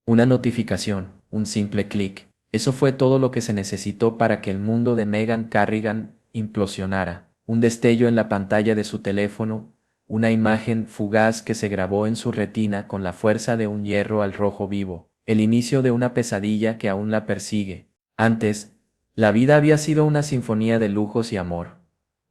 Una notificación, un simple clic. Eso fue todo lo que se necesitó para que el mundo de Meghan Carrigan implosionara. Un destello en la pantalla de su teléfono, una imagen fugaz que se grabó en su retina con la fuerza de un hierro al rojo vivo. El inicio de una pesadilla que aún la persigue. Antes, la vida había sido una sinfonía de lujos y amor.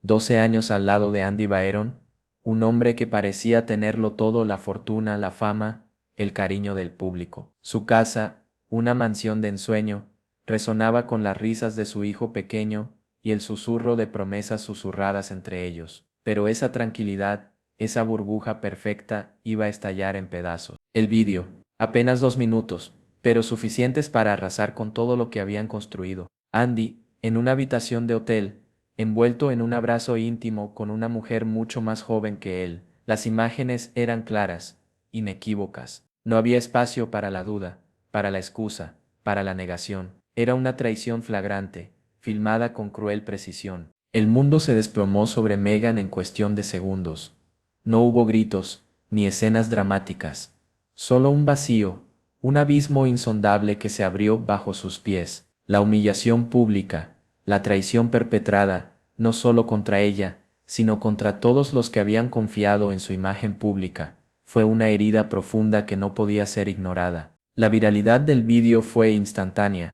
12 años al lado de Andy Byron, un hombre que parecía tenerlo todo: la fortuna, la fama, el cariño del público. Su casa, una mansión de ensueño, resonaba con las risas de su hijo pequeño y el susurro de promesas susurradas entre ellos. Pero esa tranquilidad, esa burbuja perfecta, iba a estallar en pedazos. El vídeo, apenas 2 minutos, pero suficientes para arrasar con todo lo que habían construido. Andy, en una habitación de hotel, envuelto en un abrazo íntimo con una mujer mucho más joven que él. Las imágenes eran claras, inequívocas. No había espacio para la duda, para la excusa, para la negación. Era una traición flagrante, filmada con cruel precisión. El mundo se desplomó sobre Meghan en cuestión de segundos. No hubo gritos, ni escenas dramáticas. Solo un vacío, un abismo insondable que se abrió bajo sus pies. La humillación pública, la traición perpetrada, no solo contra ella, sino contra todos los que habían confiado en su imagen pública, fue una herida profunda que no podía ser ignorada. La viralidad del vídeo fue instantánea.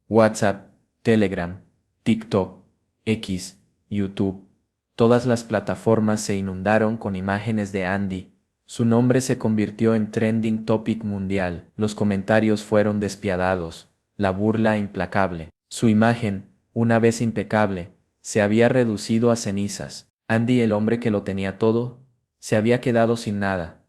WhatsApp, Telegram, TikTok, X, YouTube, todas las plataformas se inundaron con imágenes de Andy. Su nombre se convirtió en trending topic mundial. Los comentarios fueron despiadados, la burla implacable. Su imagen, una vez impecable, se había reducido a cenizas. Andy, el hombre que lo tenía todo, se había quedado sin nada.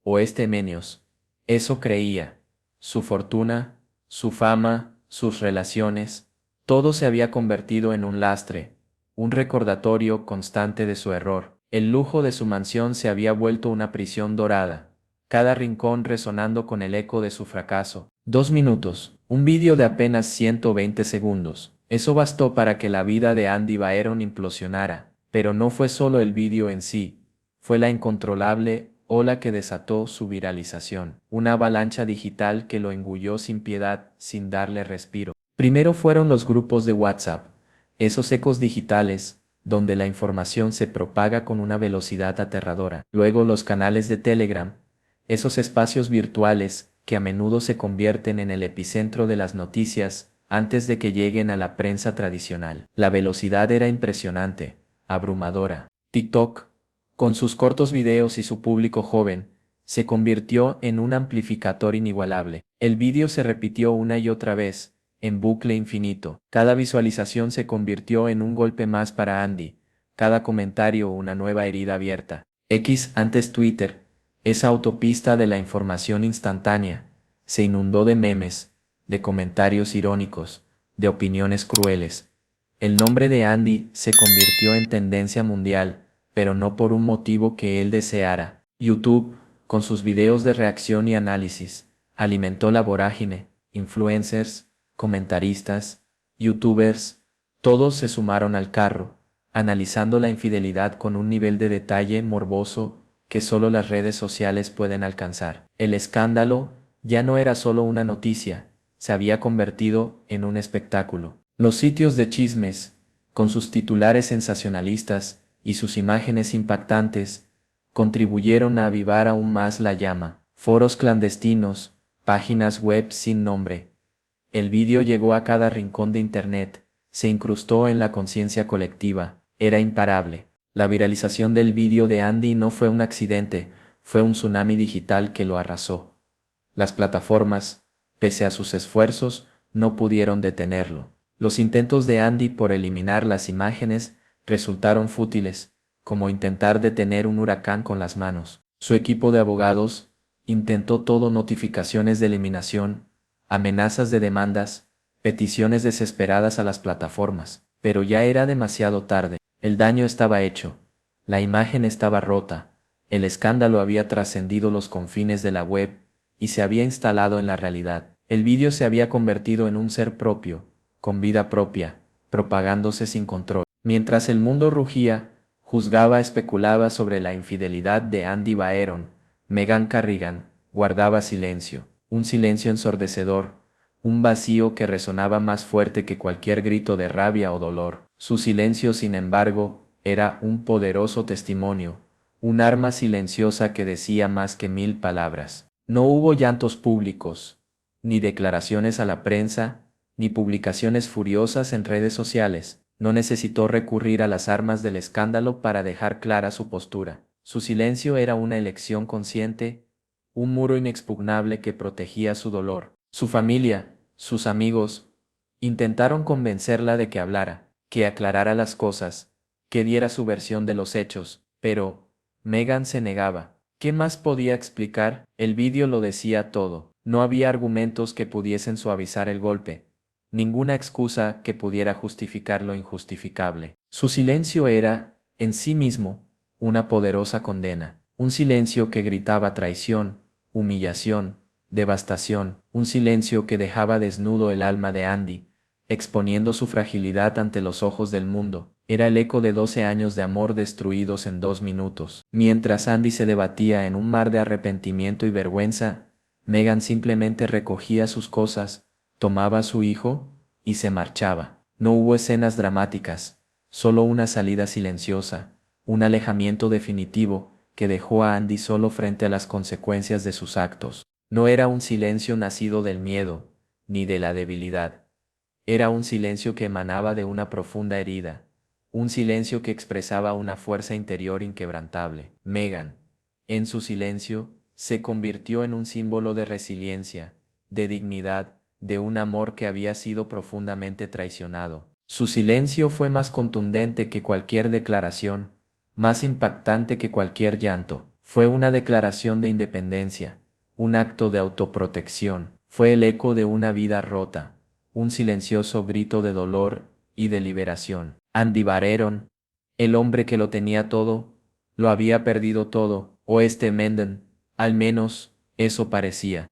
O este menos. Eso creía. Su fortuna, su fama, sus relaciones, todo se había convertido en un lastre, un recordatorio constante de su error. El lujo de su mansión se había vuelto una prisión dorada, cada rincón resonando con el eco de su fracaso. 2 minutos, un vídeo de apenas 120 segundos. Eso bastó para que la vida de Andy Byron implosionara, pero no fue solo el vídeo en sí, fue la incontrolable ola que desató su viralización, una avalancha digital que lo engulló sin piedad, sin darle respiro. Primero fueron los grupos de WhatsApp, esos ecos digitales, donde la información se propaga con una velocidad aterradora. Luego los canales de Telegram, esos espacios virtuales que a menudo se convierten en el epicentro de las noticias antes de que lleguen a la prensa tradicional. La velocidad era impresionante, abrumadora. TikTok, con sus cortos videos y su público joven, se convirtió en un amplificador inigualable. El vídeo se repitió una y otra vez, en bucle infinito. Cada visualización se convirtió en un golpe más para Andy, cada comentario una nueva herida abierta. X, antes Twitter, esa autopista de la información instantánea, se inundó de memes, de comentarios irónicos, de opiniones crueles. El nombre de Andy se convirtió en tendencia mundial, pero no por un motivo que él deseara. YouTube, con sus videos de reacción y análisis, alimentó la vorágine. Influencers, comentaristas, youtubers, todos se sumaron al carro, analizando la infidelidad con un nivel de detalle morboso que solo las redes sociales pueden alcanzar. El escándalo ya no era solo una noticia, se había convertido en un espectáculo. Los sitios de chismes, con sus titulares sensacionalistas y sus imágenes impactantes, contribuyeron a avivar aún más la llama. Foros clandestinos, páginas web sin nombre. El vídeo llegó a cada rincón de Internet, se incrustó en la conciencia colectiva, era imparable. La viralización del vídeo de Andy no fue un accidente, fue un tsunami digital que lo arrasó. Las plataformas, pese a sus esfuerzos, no pudieron detenerlo. Los intentos de Andy por eliminar las imágenes resultaron fútiles, como intentar detener un huracán con las manos. Su equipo de abogados intentó todo: notificaciones de eliminación, amenazas de demandas, peticiones desesperadas a las plataformas, pero ya era demasiado tarde. El daño estaba hecho, la imagen estaba rota, el escándalo había trascendido los confines de la web y se había instalado en la realidad. El vídeo se había convertido en un ser propio, con vida propia, propagándose sin control. Mientras el mundo rugía, juzgaba, especulaba sobre la infidelidad de Andy Byron, Meghan Carrigan guardaba silencio. un silencio ensordecedor, un vacío que resonaba más fuerte que cualquier grito de rabia o dolor. Su silencio, sin embargo, era un poderoso testimonio, un arma silenciosa que decía más que 1000 palabras. No hubo llantos públicos, ni declaraciones a la prensa, ni publicaciones furiosas en redes sociales. No necesitó recurrir a las armas del escándalo para dejar clara su postura. Su silencio era una elección consciente, un muro inexpugnable que protegía su dolor. Su familia, sus amigos, intentaron convencerla de que hablara, que aclarara las cosas, que diera su versión de los hechos, pero Megan se negaba. ¿Qué más podía explicar? El vídeo lo decía todo. No había argumentos que pudiesen suavizar el golpe, ninguna excusa que pudiera justificar lo injustificable. Su silencio era, en sí mismo, una poderosa condena, un silencio que gritaba traición, humillación, devastación, un silencio que dejaba desnudo el alma de Andy, exponiendo su fragilidad ante los ojos del mundo. Era el eco de 12 años de amor destruidos en 2 minutos. Mientras Andy se debatía en un mar de arrepentimiento y vergüenza, Megan simplemente recogía sus cosas, tomaba a su hijo y se marchaba. No hubo escenas dramáticas, solo una salida silenciosa, un alejamiento definitivo que dejó a Andy solo frente a las consecuencias de sus actos. No era un silencio nacido del miedo, ni de la debilidad. Era un silencio que emanaba de una profunda herida, un silencio que expresaba una fuerza interior inquebrantable. Megan, en su silencio, se convirtió en un símbolo de resiliencia, de dignidad, de un amor que había sido profundamente traicionado. Su silencio fue más contundente que cualquier declaración, más impactante que cualquier llanto. Fue una declaración de independencia, un acto de autoprotección. Fue el eco de una vida rota, un silencioso grito de dolor y de liberación. Andy Barreron, el hombre que lo tenía todo, lo había perdido todo, o Menden, al menos, eso parecía.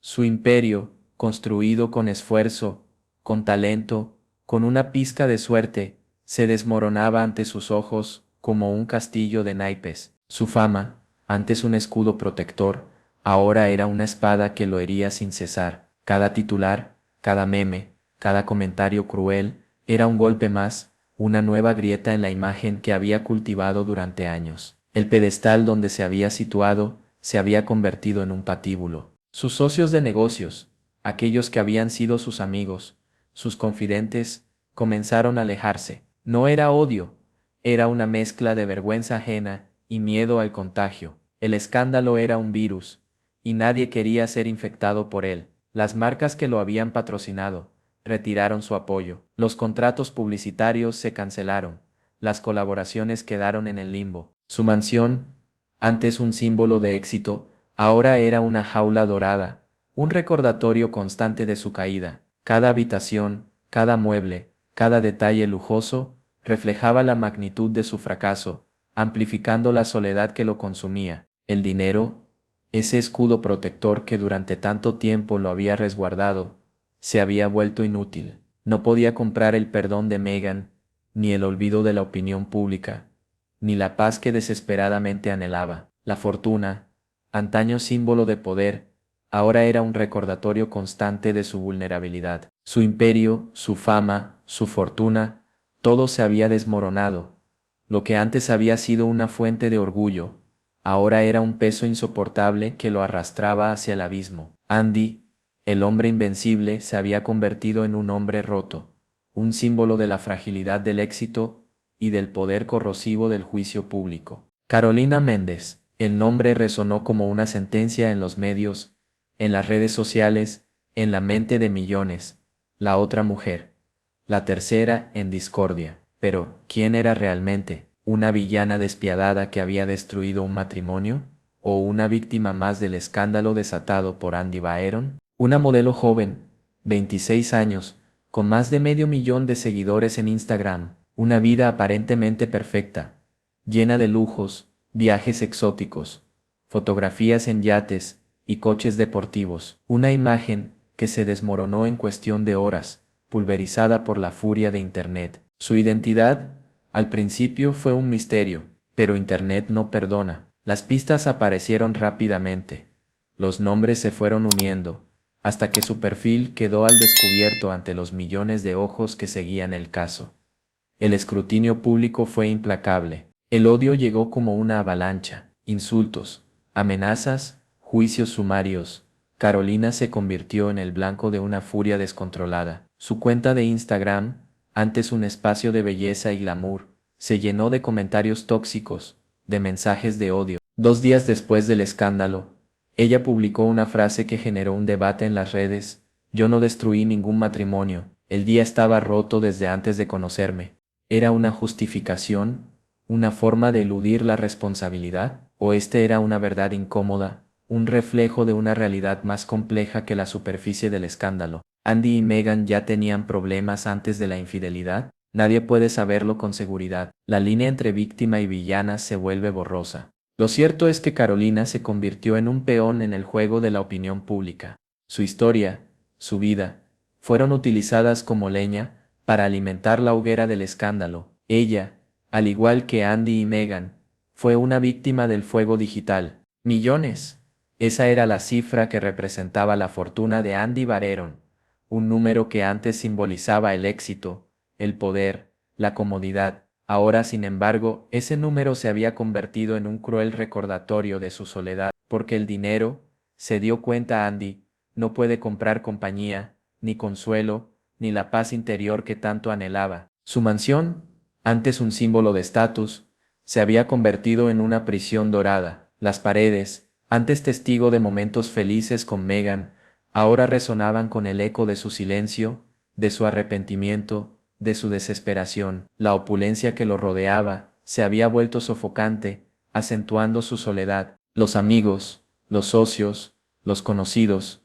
Su imperio, construido con esfuerzo, con talento, con una pizca de suerte, se desmoronaba ante sus ojos como un castillo de naipes. Su fama, antes un escudo protector, ahora era una espada que lo hería sin cesar. Cada titular, cada meme, cada comentario cruel, era un golpe más, una nueva grieta en la imagen que había cultivado durante años. El pedestal donde se había situado se había convertido en un patíbulo. Sus socios de negocios, aquellos que habían sido sus amigos, sus confidentes, comenzaron a alejarse. No era odio, era una mezcla de vergüenza ajena y miedo al contagio. El escándalo era un virus, y nadie quería ser infectado por él. Las marcas que lo habían patrocinado retiraron su apoyo. Los contratos publicitarios se cancelaron. Las colaboraciones quedaron en el limbo. Su mansión, antes un símbolo de éxito, ahora era una jaula dorada, un recordatorio constante de su caída. Cada habitación, cada mueble, cada detalle lujoso, reflejaba la magnitud de su fracaso, amplificando la soledad que lo consumía. El dinero, ese escudo protector que durante tanto tiempo lo había resguardado, se había vuelto inútil. No podía comprar el perdón de Megan, ni el olvido de la opinión pública, ni la paz que desesperadamente anhelaba. La fortuna, antaño símbolo de poder, ahora era un recordatorio constante de su vulnerabilidad. Su imperio, su fama, su fortuna, todo se había desmoronado. Lo que antes había sido una fuente de orgullo, ahora era un peso insoportable que lo arrastraba hacia el abismo. Andy, el hombre invencible, se había convertido en un hombre roto, un símbolo de la fragilidad del éxito y del poder corrosivo del juicio público. Carolina Méndez, el nombre resonó como una sentencia en los medios, en las redes sociales, en la mente de millones. La otra mujer, la tercera en discordia. Pero, ¿quién era realmente? ¿Una villana despiadada que había destruido un matrimonio? ¿O una víctima más del escándalo desatado por Andy Barreron? Una modelo joven, 26 años, con más de 500.000 de seguidores en Instagram, una vida aparentemente perfecta, llena de lujos, viajes exóticos, fotografías en yates y coches deportivos. Una imagen que se desmoronó en cuestión de horas, pulverizada por la furia de Internet. Su identidad, al principio fue un misterio, pero Internet no perdona. Las pistas aparecieron rápidamente. Los nombres se fueron uniendo, hasta que su perfil quedó al descubierto ante los millones de ojos que seguían el caso. El escrutinio público fue implacable. El odio llegó como una avalancha, insultos, amenazas, juicios sumarios. Carolina se convirtió en el blanco de una furia descontrolada. Su cuenta de Instagram, antes un espacio de belleza y glamour, se llenó de comentarios tóxicos, de mensajes de odio. 2 días después del escándalo, ella publicó una frase que generó un debate en las redes: "Yo no destruí ningún matrimonio, el día estaba roto desde antes de conocerme". ¿Era una justificación, una forma de eludir la responsabilidad, o este era una verdad incómoda, un reflejo de una realidad más compleja que la superficie del escándalo? Andy y Meghan ya tenían problemas antes de la infidelidad. Nadie puede saberlo con seguridad. La línea entre víctima y villana se vuelve borrosa. Lo cierto es que Carolina se convirtió en un peón en el juego de la opinión pública. Su historia, su vida, fueron utilizadas como leña para alimentar la hoguera del escándalo. Ella, al igual que Andy y Meghan, fue una víctima del fuego digital. Millones. Esa era la cifra que representaba la fortuna de Andy Barron, un número que antes simbolizaba el éxito, el poder, la comodidad. Ahora, sin embargo, ese número se había convertido en un cruel recordatorio de su soledad, porque el dinero, se dio cuenta Andy, no puede comprar compañía, ni consuelo, ni la paz interior que tanto anhelaba. Su mansión, antes un símbolo de estatus, se había convertido en una prisión dorada. Las paredes, antes testigo de momentos felices con Meghan, ahora resonaban con el eco de su silencio, de su arrepentimiento, de su desesperación. La opulencia que lo rodeaba se había vuelto sofocante, acentuando su soledad. Los amigos, los socios, los conocidos,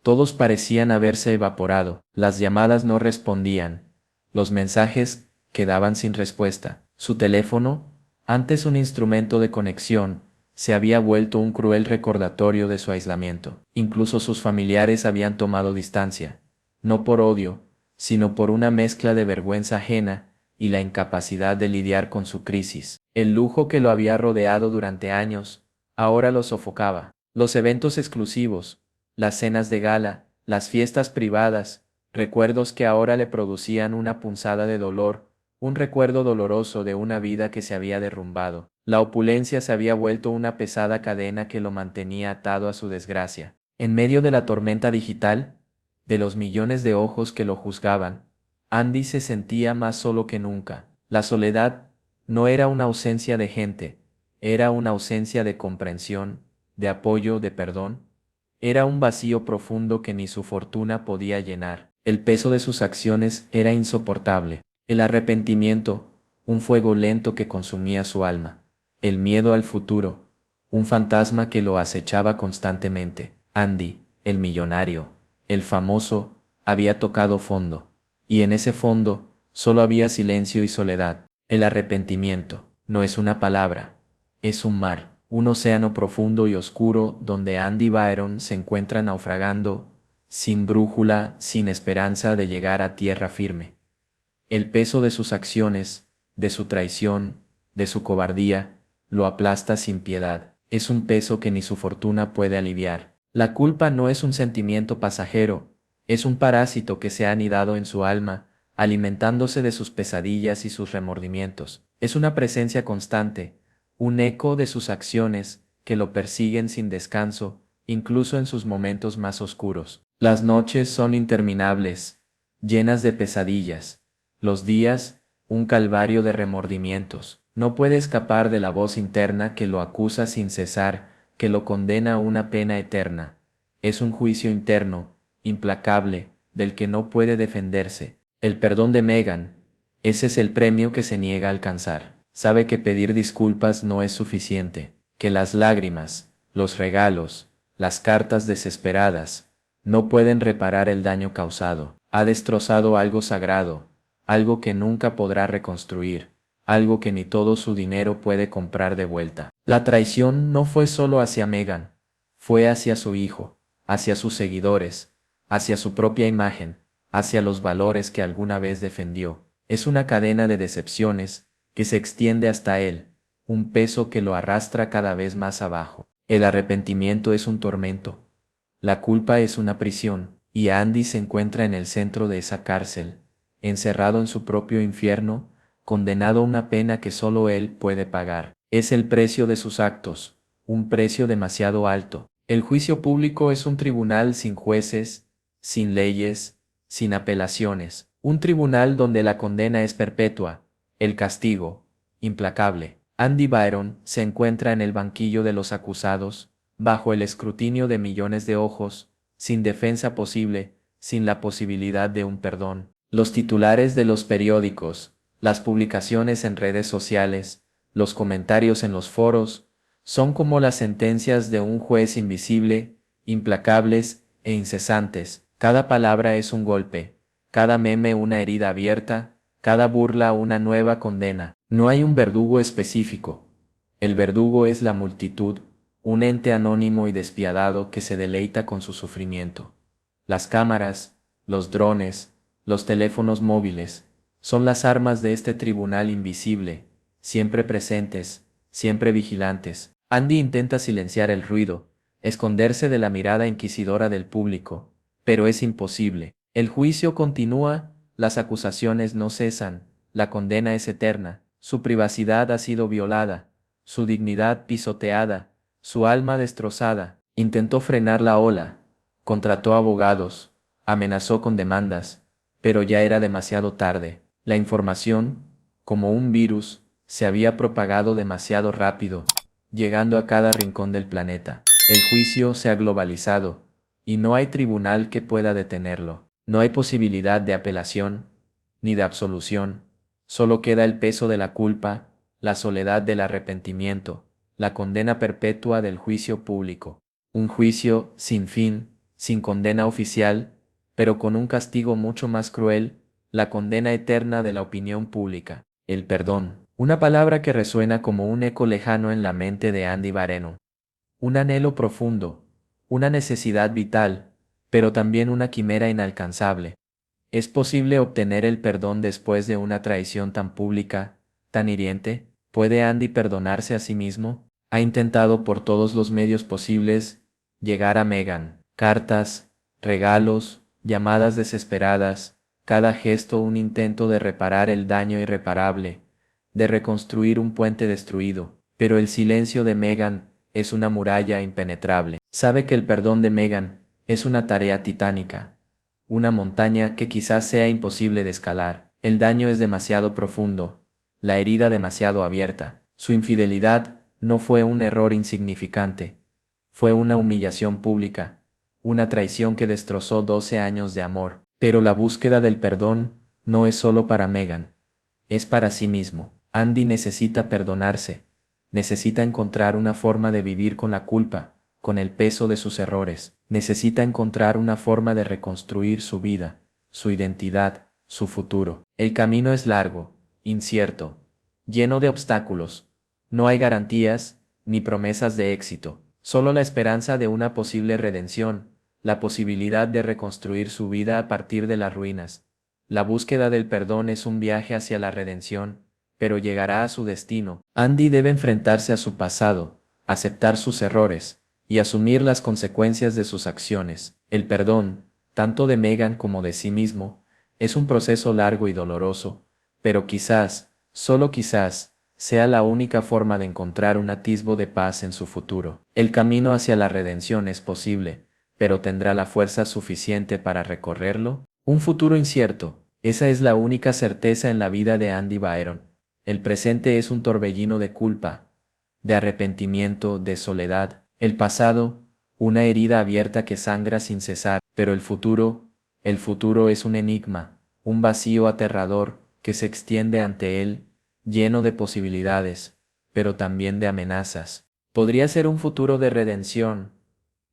todos parecían haberse evaporado. Las llamadas no respondían. Los mensajes quedaban sin respuesta. Su teléfono, antes un instrumento de conexión, se había vuelto un cruel recordatorio de su aislamiento. Incluso sus familiares habían tomado distancia, no por odio, sino por una mezcla de vergüenza ajena y la incapacidad de lidiar con su crisis. El lujo que lo había rodeado durante años, ahora lo sofocaba. Los eventos exclusivos, las cenas de gala, las fiestas privadas, recuerdos que ahora le producían una punzada de dolor, un recuerdo doloroso de una vida que se había derrumbado. La opulencia se había vuelto una pesada cadena que lo mantenía atado a su desgracia. En medio de la tormenta digital, de los millones de ojos que lo juzgaban, Andy se sentía más solo que nunca. La soledad no era una ausencia de gente, era una ausencia de comprensión, de apoyo, de perdón. Era un vacío profundo que ni su fortuna podía llenar. El peso de sus acciones era insoportable. El arrepentimiento, un fuego lento que consumía su alma. El miedo al futuro, un fantasma que lo acechaba constantemente. Andy, el millonario, el famoso, había tocado fondo. Y en ese fondo, solo había silencio y soledad. El arrepentimiento no es una palabra, es un mar, un océano profundo y oscuro donde Andy Byron se encuentra naufragando, sin brújula, sin esperanza de llegar a tierra firme. El peso de sus acciones, de su traición, de su cobardía, lo aplasta sin piedad. Es un peso que ni su fortuna puede aliviar. La culpa no es un sentimiento pasajero, es un parásito que se ha anidado en su alma, alimentándose de sus pesadillas y sus remordimientos. Es una presencia constante, un eco de sus acciones, que lo persiguen sin descanso, incluso en sus momentos más oscuros. Las noches son interminables, llenas de pesadillas. Los días, un calvario de remordimientos. No puede escapar de la voz interna que lo acusa sin cesar, que lo condena a una pena eterna. Es un juicio interno, implacable, del que no puede defenderse. El perdón de Meghan, ese es el premio que se niega a alcanzar. Sabe que pedir disculpas no es suficiente, que las lágrimas, los regalos, las cartas desesperadas, no pueden reparar el daño causado. Ha destrozado algo sagrado, algo que nunca podrá reconstruir, algo que ni todo su dinero puede comprar de vuelta. La traición no fue solo hacia Meghan, fue hacia su hijo, hacia sus seguidores, hacia su propia imagen, hacia los valores que alguna vez defendió. Es una cadena de decepciones que se extiende hasta él, un peso que lo arrastra cada vez más abajo. El arrepentimiento es un tormento. La culpa es una prisión, y Andy se encuentra en el centro de esa cárcel, encerrado en su propio infierno, condenado a una pena que solo él puede pagar. Es el precio de sus actos, un precio demasiado alto. El juicio público es un tribunal sin jueces, sin leyes, sin apelaciones. Un tribunal donde la condena es perpetua, el castigo, implacable. Andy Byron se encuentra en el banquillo de los acusados, bajo el escrutinio de millones de ojos, sin defensa posible, sin la posibilidad de un perdón. Los titulares de los periódicos, las publicaciones en redes sociales, los comentarios en los foros, son como las sentencias de un juez invisible, implacables e incesantes. Cada palabra es un golpe, cada meme una herida abierta, cada burla una nueva condena. No hay un verdugo específico. El verdugo es la multitud, un ente anónimo y despiadado que se deleita con su sufrimiento. Las cámaras, los drones, los teléfonos móviles, son las armas de este tribunal invisible, siempre presentes, siempre vigilantes. Andy intenta silenciar el ruido, esconderse de la mirada inquisidora del público, pero es imposible. El juicio continúa, las acusaciones no cesan, la condena es eterna, su privacidad ha sido violada, su dignidad pisoteada, su alma destrozada. Intentó frenar la ola, contrató abogados, amenazó con demandas, pero ya era demasiado tarde. La información, como un virus, se había propagado demasiado rápido, llegando a cada rincón del planeta. El juicio se ha globalizado, y no hay tribunal que pueda detenerlo. No hay posibilidad de apelación, ni de absolución. Solo queda el peso de la culpa, la soledad del arrepentimiento, la condena perpetua del juicio público. Un juicio sin fin, sin condena oficial, pero con un castigo mucho más cruel, la condena eterna de la opinión pública. El perdón. Una palabra que resuena como un eco lejano en la mente de Andy Bareno. Un anhelo profundo, una necesidad vital, pero también una quimera inalcanzable. ¿Es posible obtener el perdón después de una traición tan pública, tan hiriente? ¿Puede Andy perdonarse a sí mismo? Ha intentado por todos los medios posibles llegar a Megan. Cartas, regalos, llamadas desesperadas, cada gesto un intento de reparar el daño irreparable, de reconstruir un puente destruido. Pero el silencio de Megan es una muralla impenetrable. Sabe que el perdón de Megan es una tarea titánica, una montaña que quizás sea imposible de escalar. El daño es demasiado profundo, la herida demasiado abierta. Su infidelidad no fue un error insignificante, fue una humillación pública, una traición que destrozó 12 años de amor. Pero la búsqueda del perdón no es solo para Megan, es para sí mismo. Andy necesita perdonarse, necesita encontrar una forma de vivir con la culpa, con el peso de sus errores. Necesita encontrar una forma de reconstruir su vida, su identidad, su futuro. El camino es largo, incierto, lleno de obstáculos. No hay garantías, ni promesas de éxito, solo la esperanza de una posible redención, la posibilidad de reconstruir su vida a partir de las ruinas. La búsqueda del perdón es un viaje hacia la redención, pero llegará a su destino. Andy debe enfrentarse a su pasado, aceptar sus errores, y asumir las consecuencias de sus acciones. El perdón, tanto de Megan como de sí mismo, es un proceso largo y doloroso, pero quizás, solo quizás, sea la única forma de encontrar un atisbo de paz en su futuro. El camino hacia la redención es posible, pero ¿tendrá la fuerza suficiente para recorrerlo? Un futuro incierto, esa es la única certeza en la vida de Andy Byron. El presente es un torbellino de culpa, de arrepentimiento, de soledad. El pasado, una herida abierta que sangra sin cesar, pero el futuro es un enigma, un vacío aterrador que se extiende ante él, lleno de posibilidades, pero también de amenazas. Podría ser un futuro de redención,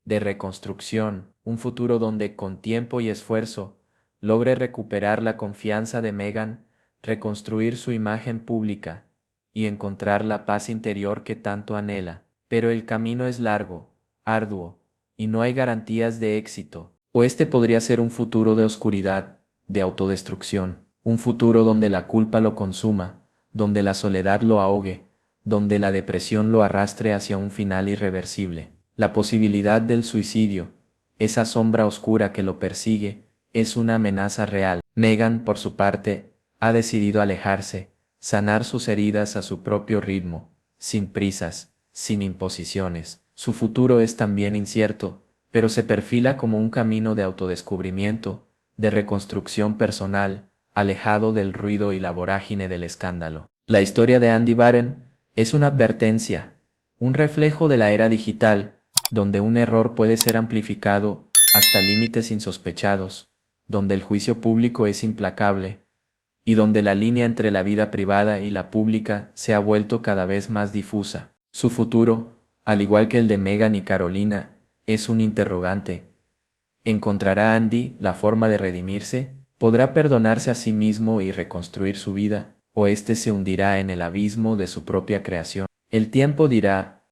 de reconstrucción, un futuro donde con tiempo y esfuerzo logre recuperar la confianza de Megan, reconstruir su imagen pública y encontrar la paz interior que tanto anhela. Pero el camino es largo, arduo, y no hay garantías de éxito. O este podría ser un futuro de oscuridad, de autodestrucción, un futuro donde la culpa lo consuma, donde la soledad lo ahogue, donde la depresión lo arrastre hacia un final irreversible. La posibilidad del suicidio, esa sombra oscura que lo persigue, es una amenaza real. Meghan, por su parte, ha decidido alejarse, sanar sus heridas a su propio ritmo, sin prisas, sin imposiciones. Su futuro es también incierto, pero se perfila como un camino de autodescubrimiento, de reconstrucción personal, alejado del ruido y la vorágine del escándalo. La historia de Andy Barron es una advertencia, un reflejo de la era digital, donde un error puede ser amplificado hasta límites insospechados, donde el juicio público es implacable, y donde la línea entre la vida privada y la pública se ha vuelto cada vez más difusa. Su futuro, al igual que el de Meghan y Carolina, es un interrogante. ¿Encontrará Andy la forma de redimirse? ¿Podrá perdonarse a sí mismo y reconstruir su vida? ¿O éste se hundirá en el abismo de su propia creación? El tiempo dirá,